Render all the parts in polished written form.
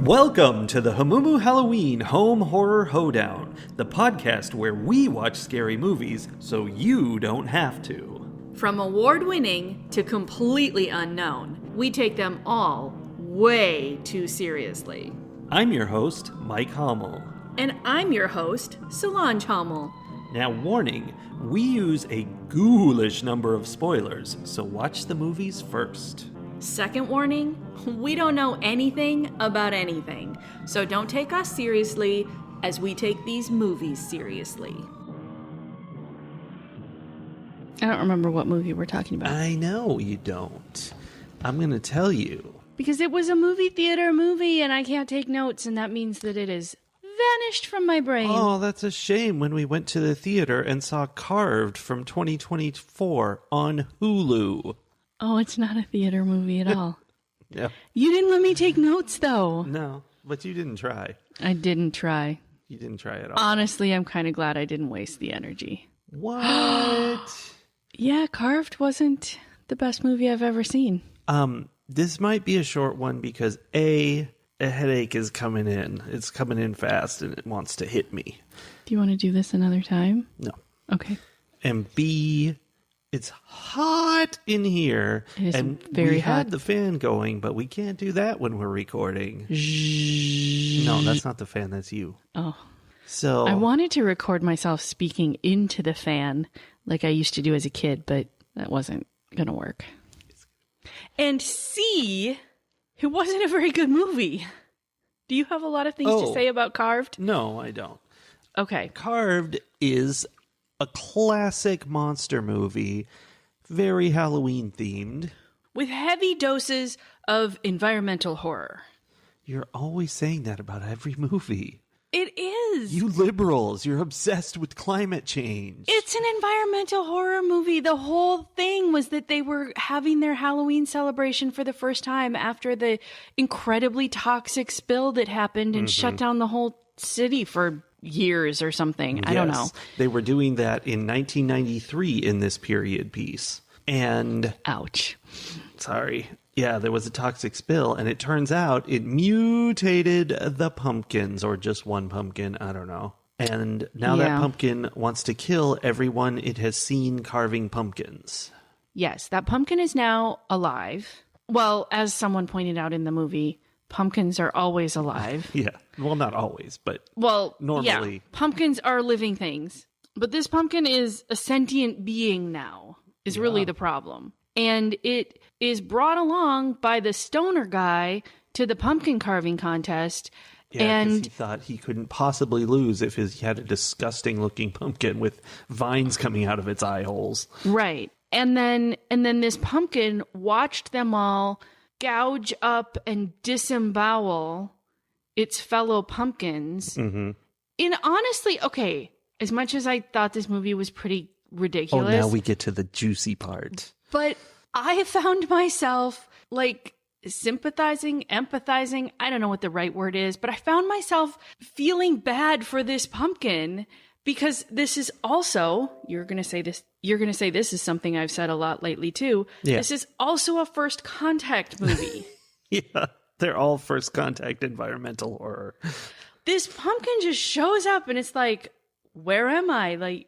Welcome to the Hamumu Halloween Home Horror Hoedown, the podcast where we watch scary movies so you don't have to. From award-winning to completely unknown, we take them all way too seriously. I'm your host, Mike Hummel. And I'm your host, Solange Hummel. Now, warning, we use a ghoulish number of spoilers, so watch the movies first. Second warning, we don't know anything about anything, so don't take us seriously as we take these movies seriously. I don't remember what movie we're talking about. I know you don't. I'm going to tell you. Because it was a movie theater movie and I can't take notes, and that means that it is vanished from my brain. Oh, that's a shame when we went to the theater and saw Carved from 2024 on Hulu. Oh, it's not a theater movie at all. Yeah. You didn't let me take notes, though. No, but you didn't try. I didn't try. You didn't try at all. Honestly, I'm kind of glad I didn't waste the energy. What? Yeah, Carved wasn't the best movie I've ever seen. This might be a short one because a headache is coming in. It's coming in fast and it wants to hit me. Do you want to do this another time? No. Okay. And B, it's hot in here. It is and very we hot. had the fan going, but we can't do that when we're recording. No, that's not the fan. That's you. Oh. So I wanted to record myself speaking into the fan like I used to do as a kid, but that wasn't going to work. And C, it wasn't a very good movie. Do you have a lot of things to say about Carved? No, I don't. Okay. Carved is a classic monster movie, very Halloween themed. With heavy doses of environmental horror. You're always saying that about every movie. It is. You liberals, you're obsessed with climate change. It's an environmental horror movie. The whole thing was that they were having their Halloween celebration for the first time after the incredibly toxic spill that happened and shut down the whole city for years or something. I don't know. They were doing that in 1993 in this period piece. And ouch. Sorry. Yeah, there was a toxic spill, and it turns out it mutated the pumpkins, or just one pumpkin, I don't know. And now that pumpkin wants to kill everyone it has seen carving pumpkins. Yes, that pumpkin is now alive. Well, as someone pointed out in the movie, pumpkins are always alive. Yeah. Well, not always, but normally. Yeah, pumpkins are living things. But this pumpkin is a sentient being now, is really the problem. And it is brought along by the stoner guy to the pumpkin carving contest. Yeah, and he thought he couldn't possibly lose if he had a disgusting-looking pumpkin with vines coming out of its eye holes. Right. And then this pumpkin watched them all gouge up and disembowel its fellow pumpkins. Mm-hmm. And honestly, okay, as much as I thought this movie was pretty ridiculous. Oh, now we get to the juicy part. But I found myself like sympathizing, empathizing. I don't know what the right word is, but I found myself feeling bad for this pumpkin because this is also, you're going to say this is something I've said a lot lately too. Yeah. This is also a first contact movie. Yeah, they're all first contact environmental horror. This pumpkin just shows up and it's like, where am I? Like,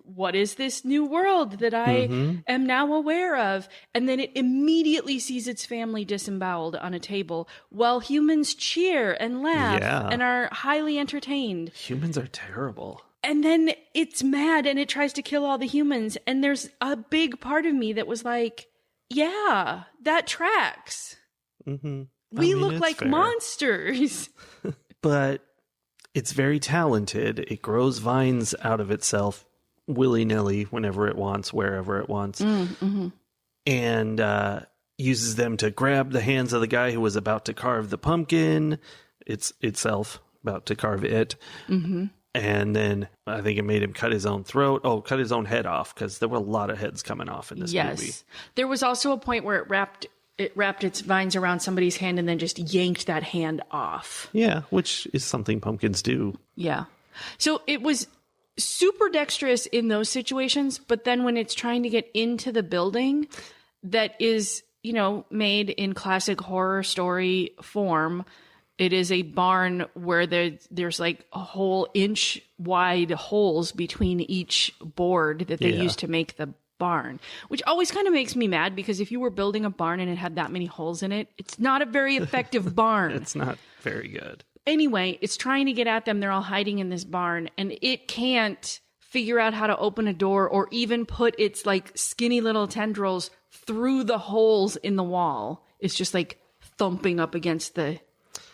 what is this new world that I am now aware of? And then it immediately sees its family disemboweled on a table while humans cheer and laugh and are highly entertained. Humans are terrible. And then it's mad and it tries to kill all the humans. And there's a big part of me that was like, yeah, that tracks. Mm-hmm. We look like monsters. But it's very talented. It grows vines out of itself willy-nilly whenever it wants, wherever it wants. And uses them to grab the hands of the guy who was about to carve the pumpkin. It's itself about to carve it. Mm-hmm. And then I think it made him cut his own throat. Oh, cut his own head off because there were a lot of heads coming off in this movie. Yes. There was also a point where it wrapped its vines around somebody's hand and then just yanked that hand off. Yeah, which is something pumpkins do. Yeah. So it was super dexterous in those situations, but then when it's trying to get into the building that is, made in classic horror story form, It is a barn where there's like a whole inch wide holes between each board that they use to make the barn, which always kind of makes me mad because if you were building a barn and it had that many holes in it, it's not a very effective barn. It's not very good. Anyway, it's trying to get at them. They're all hiding in this barn and it can't figure out how to open a door or even put its like skinny little tendrils through the holes in the wall. It's just like thumping up against the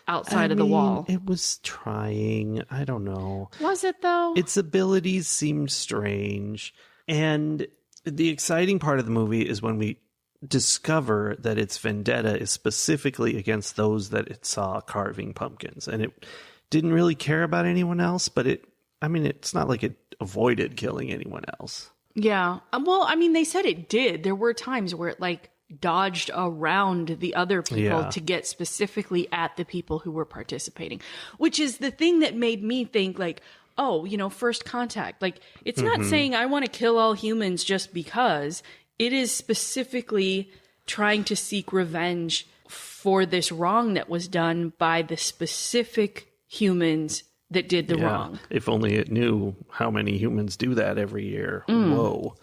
outside of the wall. It was trying. I don't know. Was it though? Its abilities seemed strange. And the exciting part of the movie is when we discover that its vendetta is specifically against those that it saw carving pumpkins. And it didn't really care about anyone else, but it's not like it avoided killing anyone else. Yeah. Well, I mean, they said it did. There were times where it like dodged around the other people to get specifically at the people who were participating, which is the thing that made me think like, oh, first contact. Like, it's not saying I want to kill all humans just because. It is specifically trying to seek revenge for this wrong that was done by the specific humans that did the wrong. If only it knew how many humans do that every year. Whoa.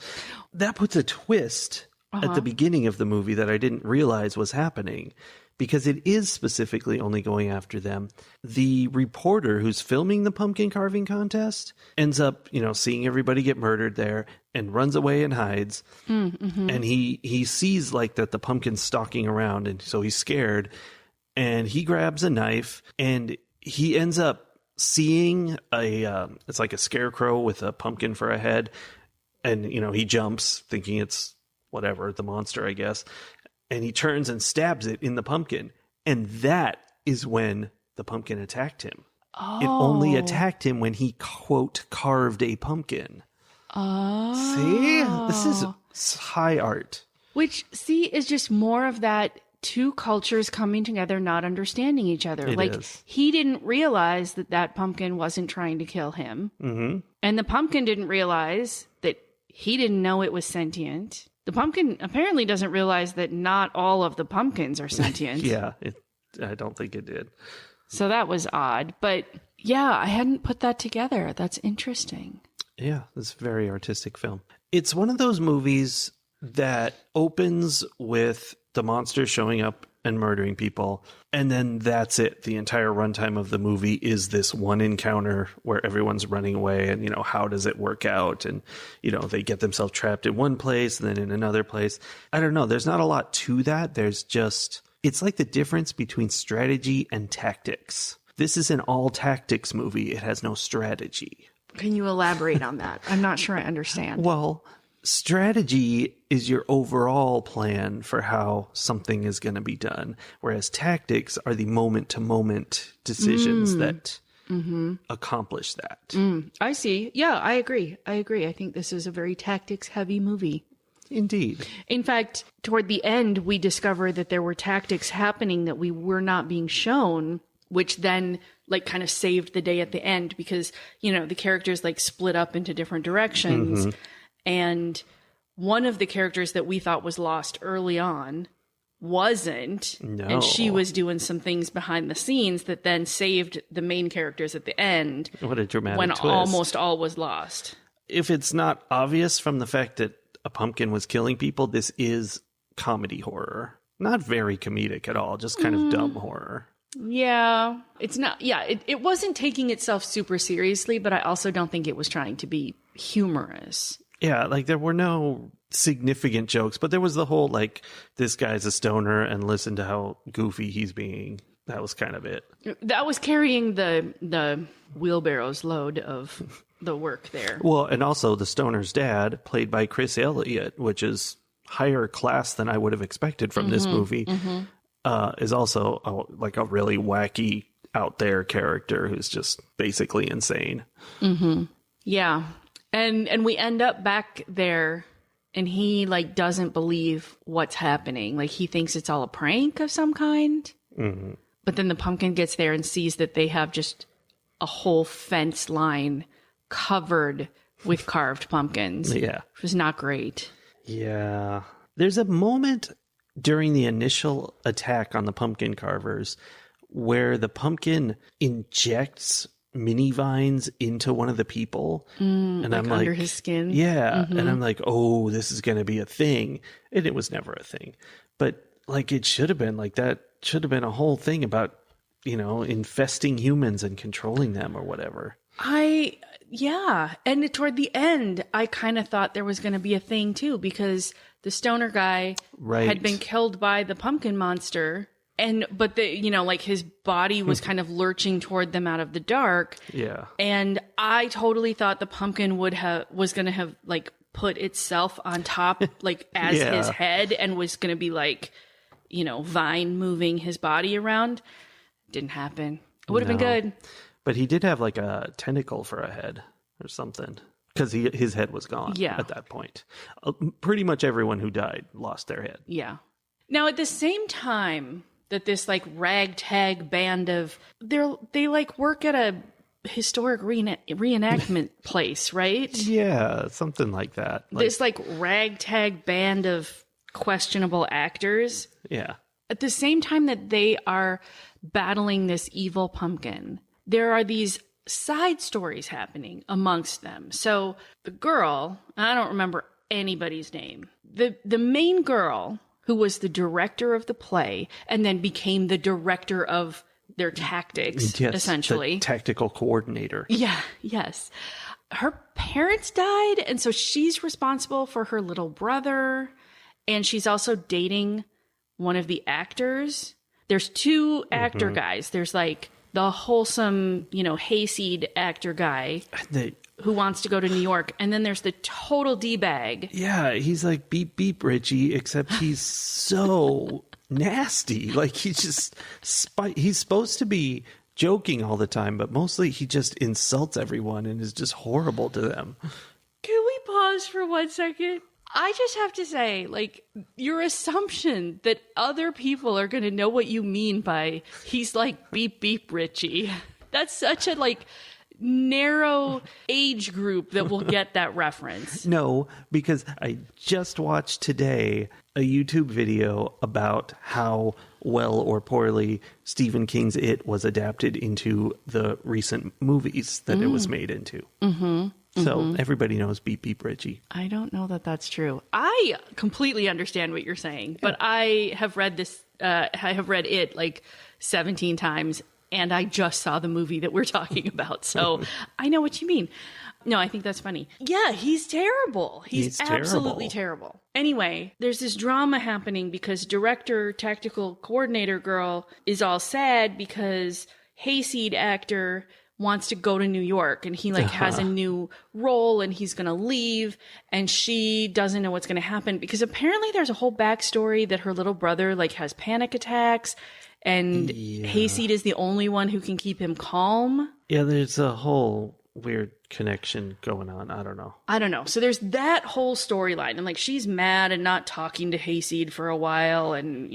That puts a twist at the beginning of the movie that I didn't realize was happening, because it is specifically only going after them. The reporter who's filming the pumpkin carving contest ends up, seeing everybody get murdered there and runs away and hides. And he sees like that the pumpkin's stalking around, and so he's scared, and he grabs a knife and he ends up seeing it's like a scarecrow with a pumpkin for a head, and he jumps thinking it's whatever, the monster, I guess. And he turns and stabs it in the pumpkin. And that is when the pumpkin attacked him. Oh. It only attacked him when he, quote, carved a pumpkin. Oh. See? This is high art. Which, is just more of that two cultures coming together, not understanding each other. It is. He didn't realize that pumpkin wasn't trying to kill him. Mm-hmm. And the pumpkin didn't realize that he didn't know it was sentient. The pumpkin apparently doesn't realize that not all of the pumpkins are sentient. I don't think it did. So that was odd. But yeah, I hadn't put that together. That's interesting. Yeah, it's a very artistic film. It's one of those movies that opens with the monster showing up and murdering people, and then that's it. The entire runtime of the movie is this one encounter where everyone's running away, and how does it work out? And they get themselves trapped in one place and then in another place. I don't know, there's not a lot to that. There's just, it's like the difference between strategy and tactics. This is an all tactics movie. It has no strategy. Can you elaborate on that? I'm not sure I understand. Well, strategy is your overall plan for how something is going to be done, whereas tactics are the moment-to-moment decisions that accomplish that. I see. Yeah, I agree. I think this is a very tactics-heavy movie. Indeed. In fact, toward the end, we discovered that there were tactics happening that we were not being shown, which then kind of saved the day at the end because, the characters split up into different directions. And one of the characters that we thought was lost early on wasn't. No. And she was doing some things behind the scenes that then saved the main characters at the end. What a dramatic when twist. Almost all was lost. If it's not obvious from the fact that a pumpkin was killing people, this is comedy horror. Not very comedic at all, just kind of dumb horror. Yeah, it's not. Yeah, it wasn't taking itself super seriously, but I also don't think it was trying to be humorous. Yeah, there were no significant jokes, but there was the whole, this guy's a stoner and listen to how goofy he's being. That was kind of it. That was carrying the wheelbarrow's load of the work there. Well, and also the stoner's dad, played by Chris Elliott, which is higher class than I would have expected from this movie, is also a really wacky, out there character who's just basically insane. Yeah. And we end up back there and he doesn't believe what's happening. He thinks it's all a prank of some kind. But then the pumpkin gets there and sees that they have just a whole fence line covered with carved pumpkins. Yeah. Which was not great. Yeah. There's a moment during the initial attack on the pumpkin carvers where the pumpkin injects mini vines into one of the people. And I'm like, under his skin. Yeah. And I'm like, oh, this is going to be a thing. And it was never a thing. But like, it should have been like that. Should have been a whole thing about, infesting humans and controlling them or whatever. Yeah. And toward the end, I kind of thought there was going to be a thing too, because the stoner guy had been killed by the pumpkin monster. But his body was kind of lurching toward them out of the dark. Yeah. And I totally thought the pumpkin was going to have like put itself on top, like as his head, and was going to be like, vine moving his body around. Didn't happen. It would have been good. But he did have like a tentacle for a head or something, because his head was gone at that point. Pretty much everyone who died lost their head. Yeah. Now, at the same time that this like ragtag band of they like work at a historic reenactment place, right? Yeah, something like that. This like ragtag band of questionable actors. Yeah. At the same time that they are battling this evil pumpkin, there are these side stories happening amongst them. So the girl, I don't remember anybody's name. The main girl, who was the director of the play and then became the director of their tactics, essentially. The tactical coordinator. Yeah, yes. Her parents died, and so she's responsible for her little brother, and she's also dating one of the actors. There's two actor guys. There's like the wholesome, hayseed actor guy who wants to go to New York. And then there's the total D-bag. Yeah, he's like beep, beep, Richie, except he's so nasty. Like he's just, he's supposed to be joking all the time, but mostly he just insults everyone and is just horrible to them. Can we pause for 1 second? I just have to say, like, your assumption that other people are going to know what you mean by he's like beep, beep, Richie. That's such a, like, narrow age group that will get that reference. No, because I just watched today a YouTube video about how well or poorly Stephen King's It was adapted into the recent movies that it was made into. So everybody knows Beep Beep Richie. I don't know that that's true. I completely understand what you're saying, but I have read this. I have read it like 17 times, and I just saw the movie that we're talking about, so I know what you mean. No, I think that's funny. Yeah, he's terrible. He's absolutely terrible. Anyway, there's this drama happening because director, tactical coordinator girl is all sad because hayseed actor wants to go to New York, and he like has a new role, and he's going to leave, and she doesn't know what's going to happen because apparently there's a whole backstory that her little brother like has panic attacks, and hayseed is the only one who can keep him calm. Yeah, there's a whole weird connection going on. I don't know. So there's that whole storyline, and like she's mad and not talking to hayseed for a while, and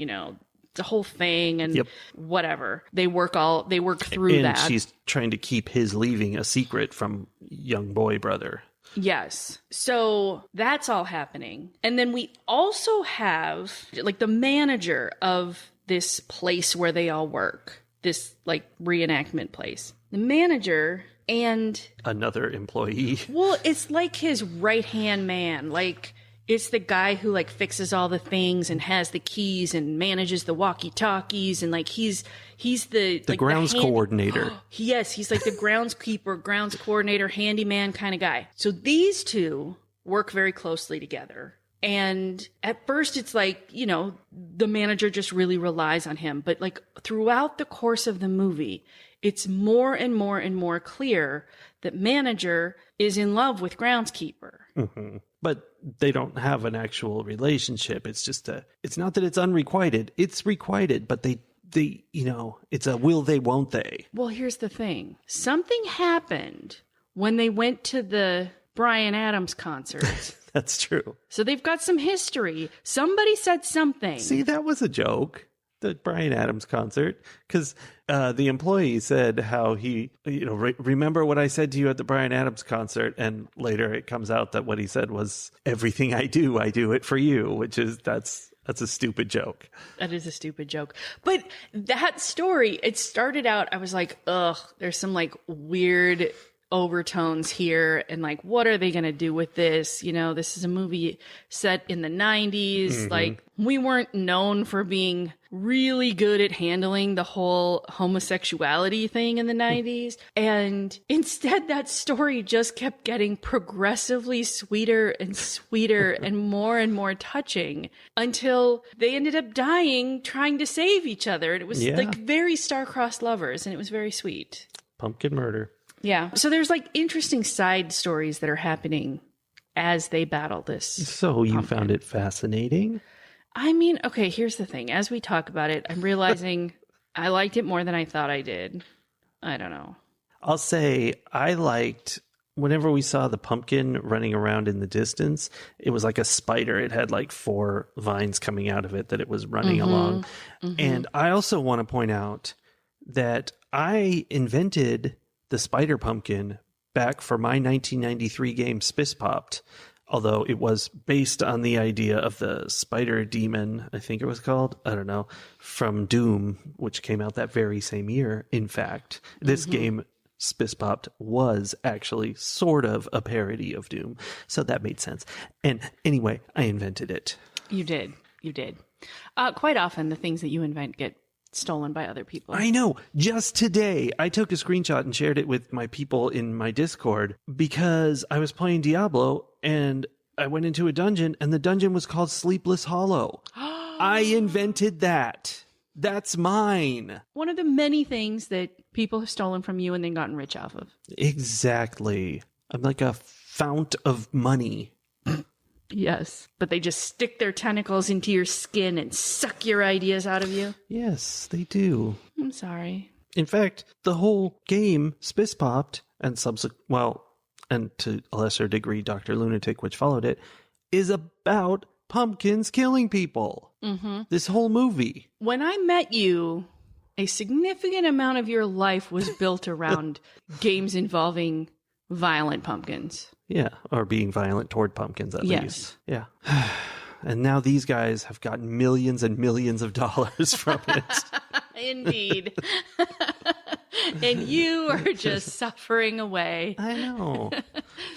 the whole thing, and whatever. They work through that. And she's trying to keep his leaving a secret from young boy brother. Yes. So that's all happening. And then we also have like the manager of this place where they all work, this like reenactment place. The manager and another employee. Well, it's like his right-hand man, like it's the guy who like fixes all the things and has the keys and manages the walkie-talkies, and like he's the like, grounds coordinator. Yes, he's like the groundskeeper, grounds coordinator, handyman kind of guy. So these two work very closely together. And at first it's like, the manager just really relies on him, but like throughout the course of the movie, it's more and more and more clear that manager is in love with groundskeeper. Mm-hmm. But they don't have an actual relationship. It's just it's not that it's unrequited. It's requited, but they it's a will they, won't they. Well, here's the thing. Something happened when they went to the Bryan Adams concert. That's true. So they've got some history. Somebody said something. See, that was a joke. The Bryan Adams concert, because the employee said how he, remember what I said to you at the Bryan Adams concert, and later it comes out that what he said was, everything I do it for you, which is, that's That's a stupid joke. That is a stupid joke. But that story, it started out, I was like, ugh, there's some like weird overtones here. And like, what are they going to do with this? You know, this is a movie set in the 90s. Mm-hmm. Like, we weren't known for being really good at handling the whole homosexuality thing in the 90s. And instead, that story just kept getting progressively sweeter and sweeter and more touching until they ended up dying trying to save each other. And it was like very star-crossed lovers, and it was very sweet. Pumpkin murder. Yeah. So there's like interesting side stories that are happening as they battle this. So you found it fascinating? I mean, okay, here's the thing. As we talk about it, I'm realizing I liked it more than I thought I did. I don't know. I'll say I liked whenever we saw the pumpkin running around in the distance, it was like a spider. It had like 4 vines coming out of it that it was running along. And I also want to point out that I invented the Spiderpumpkin back for my 1993 game Spiss Popped, although it was based on the idea of the spider demon, I think it was called, I don't know, from Doom, which came out that very same year. In fact, this game Spiss Popped was actually sort of a parody of Doom, so that made sense. And anyway, I invented it. You did. Quite often the things that you invent get stolen by other people. I know. Just today, I took a screenshot and shared it with my people in my Discord because I was playing Diablo and I went into a dungeon and the dungeon was called Sleepless Hollow. I invented that. That's mine. One of the many things that people have stolen from you and then gotten rich off of. Exactly. I'm like a fount of money. Yes, but they just stick their tentacles into your skin and suck your ideas out of you. Yes, they do. I'm sorry. In fact, the whole game, Spiss Popped, and and to a lesser degree, Dr. Lunatic, which followed it, is about pumpkins killing people. This whole movie. When I met you, a significant amount of your life was built around games involving violent pumpkins. Yeah, or being violent toward pumpkins at least. Yeah. And now these guys have gotten millions and millions of dollars from it. Indeed. And you are just suffering away. I know.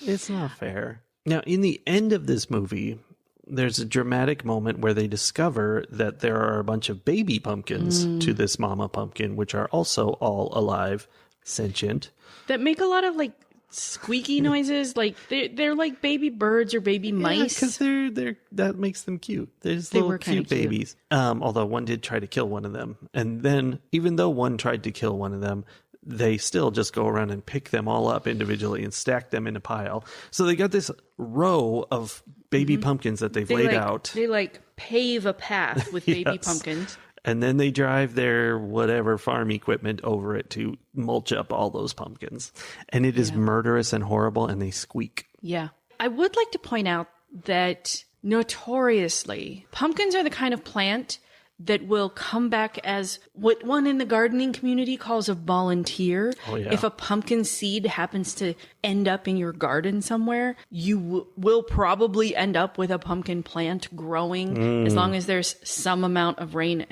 It's not fair. Now, in the end of this movie, there's a dramatic moment where they discover that there are a bunch of baby pumpkins to this mama pumpkin, which are also all alive, sentient. That make a lot of like squeaky noises, like they're like baby birds or baby mice. Because they're that makes them cute. There's little cute babies. Although one did try to kill one of them, and then even though one tried to kill one of them, they still just go around and pick them all up individually and stack them in a pile. So they got this row of baby pumpkins that they've laid out. They like pave a path with baby pumpkins. And then they drive their whatever farm equipment over it to mulch up all those pumpkins. And it is murderous and horrible, and they squeak. Yeah. I would like to point out that notoriously, pumpkins are the kind of plant that will come back as what one in the gardening community calls a volunteer. Oh, yeah. If a pumpkin seed happens to end up in your garden somewhere, you will probably end up with a pumpkin plant growing as long as there's some amount of rain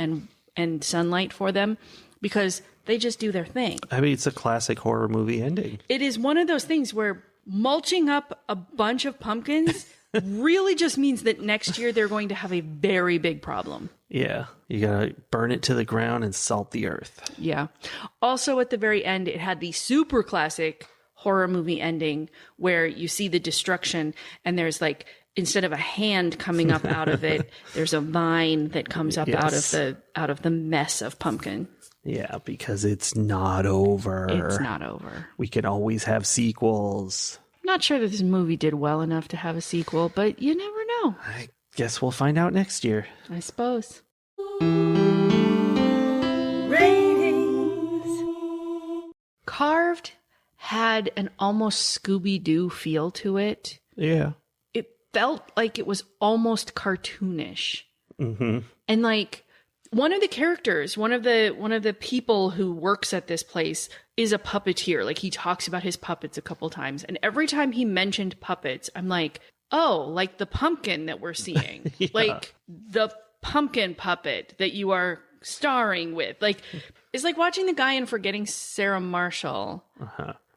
and sunlight for them, because they just do their thing. I mean, it's a classic horror movie ending. It is one of those things where mulching up a bunch of pumpkins really just means that next year they're going to have a very big problem. Yeah. You gotta burn it to the ground and salt the earth. Yeah. Also, at the very end, it had the super classic horror movie ending where you see the destruction and there's like, instead of a hand coming up out of it, there's a vine that comes up out of the mess of pumpkin. Yeah, because it's not over. It's not over. We can always have sequels. Not sure that this movie did well enough to have a sequel, but you never know. I guess we'll find out next year. I suppose. Ratings. Carved had an almost Scooby-Doo feel to it. Yeah. It felt like it was almost cartoonish. Mm-hmm. And like one of the characters, one of the people who works at this place is a puppeteer. Like he talks about his puppets a couple times. And every time he mentioned puppets, I'm like, oh, like the pumpkin that we're seeing. Yeah. Like the pumpkin puppet that you are starring with. Like, it's like watching the guy in Forgetting Sarah Marshall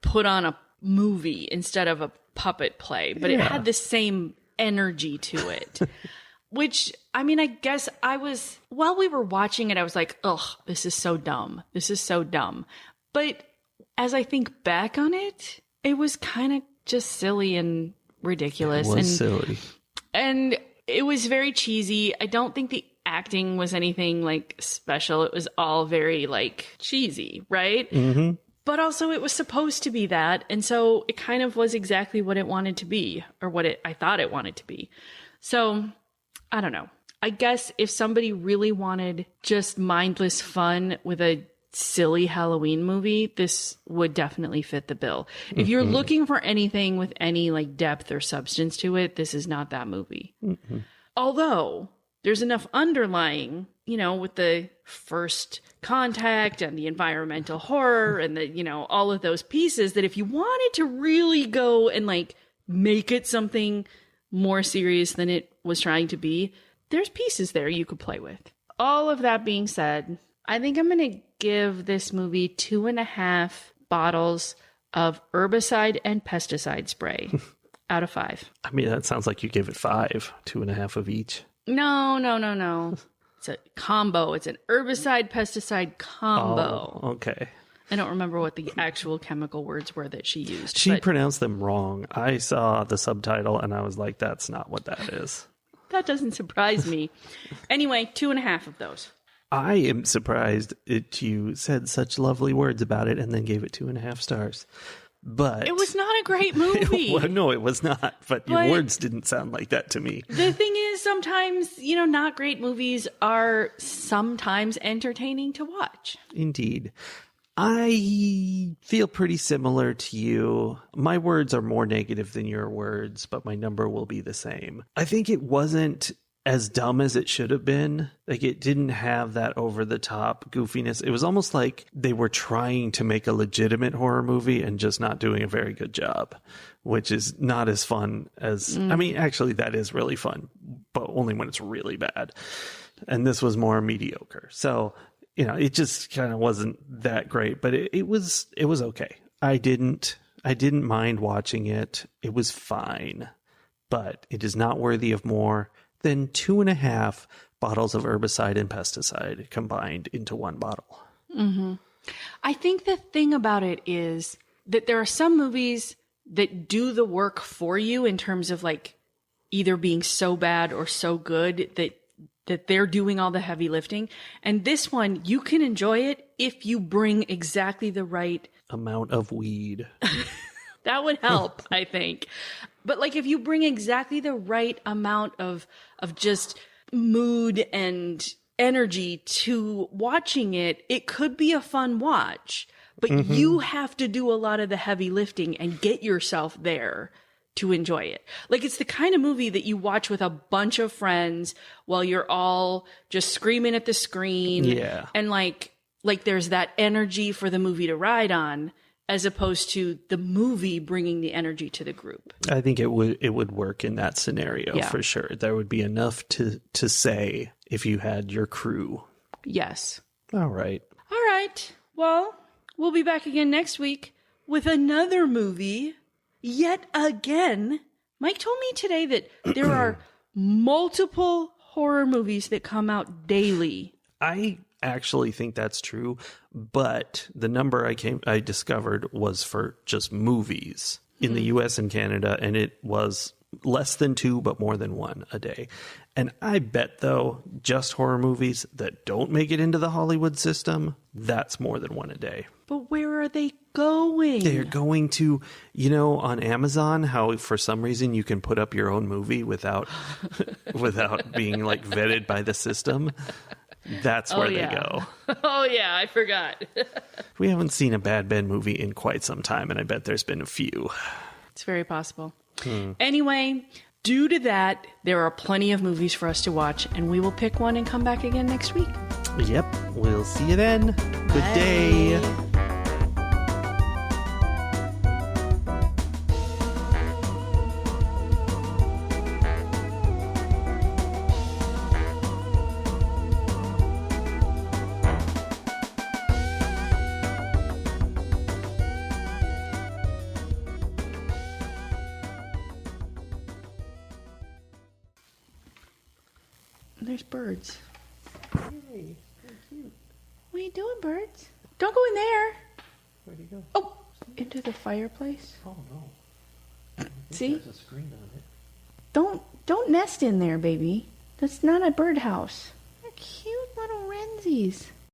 put on a movie instead of a puppet play, but it had the same energy to it. Which, I mean, I guess while we were watching it, I was like, ugh, this is so dumb. This is so dumb. But as I think back on it, it was kind of just silly and ridiculous. It was silly. And it was very cheesy. I don't think the acting was anything like special. It was all very like cheesy, right? Mm-hmm. But also it was supposed to be that. And so it kind of was exactly what it wanted to be, or what I thought it wanted to be. So I don't know. I guess if somebody really wanted just mindless fun with a silly Halloween movie, this would definitely fit the bill. If you're looking for anything with any like depth or substance to it, this is not that movie. Although there's enough underlying, with the first contact and the environmental horror and the, all of those pieces, that if you wanted to really go and like make it something more serious than it was trying to be, there's pieces there you could play with. All of that being said, I think I'm going to give this movie 2.5 bottles of herbicide and pesticide spray out of 5. I mean, that sounds like you gave it 5, 2.5 of each. No. It's a combo. It's an herbicide pesticide combo. Oh, okay. I don't remember what the actual chemical words were that she used. She pronounced them wrong. I saw the subtitle and I was like, that's not what that is. That doesn't surprise me. Anyway, 2.5 of those. I am surprised that you said such lovely words about it and then gave it 2.5 stars. But it was not a great movie. No, it was not. But your words didn't sound like that to me. The thing is, sometimes, not great movies are sometimes entertaining to watch. Indeed. I feel pretty similar to you. My words are more negative than your words, but my number will be the same. I think it wasn't as dumb as it should have been. Like, it didn't have that over-the-top goofiness. It was almost like they were trying to make a legitimate horror movie and just not doing a very good job, which is not as fun as... I mean, actually, that is really fun, but only when it's really bad. And this was more mediocre. So... it just kind of wasn't that great, but it was okay. I didn't mind watching it. It was fine, but it is not worthy of more than 2.5 bottles of herbicide and pesticide combined into one bottle. Mm-hmm. I think the thing about it is that there are some movies that do the work for you in terms of like either being so bad or so good that they're doing all the heavy lifting. And this one, you can enjoy it if you bring exactly the right amount of weed. That would help, I think. But like if you bring exactly the right amount of just mood and energy to watching it, it could be a fun watch. But you have to do a lot of the heavy lifting and get yourself there to enjoy it. Like, it's the kind of movie that you watch with a bunch of friends while you're all just screaming at the screen. Yeah. And like there's that energy for the movie to ride on, as opposed to the movie bringing the energy to the group. I think it would work in that scenario for sure. There would be enough to say if you had your crew. Yes. All right. Well, we'll be back again next week with another movie. Yet again, Mike told me today that there are multiple horror movies that come out daily. I actually think that's true, but the number I discovered was for just movies in the US and Canada, and it was less than 2, but more than 1 a day. And I bet, though, just horror movies that don't make it into the Hollywood system, that's more than 1 a day. But where are they going? They're going to, on Amazon, how for some reason you can put up your own movie without being like vetted by the system. That's where they go. Oh, yeah, I forgot. We haven't seen a Bad Ben movie in quite some time, and I bet there's been a few. It's very possible. Anyway, due to that, there are plenty of movies for us to watch, and we will pick one and come back again next week. Yep, we'll see you then. Good day. There's birds. Yay, so cute. What are you doing, birds? Don't go in there. Where'd he go? Oh, into the fireplace. Oh, no. See? There's a screen on it. Don't nest in there, baby. That's not a birdhouse. They're cute little Renzies.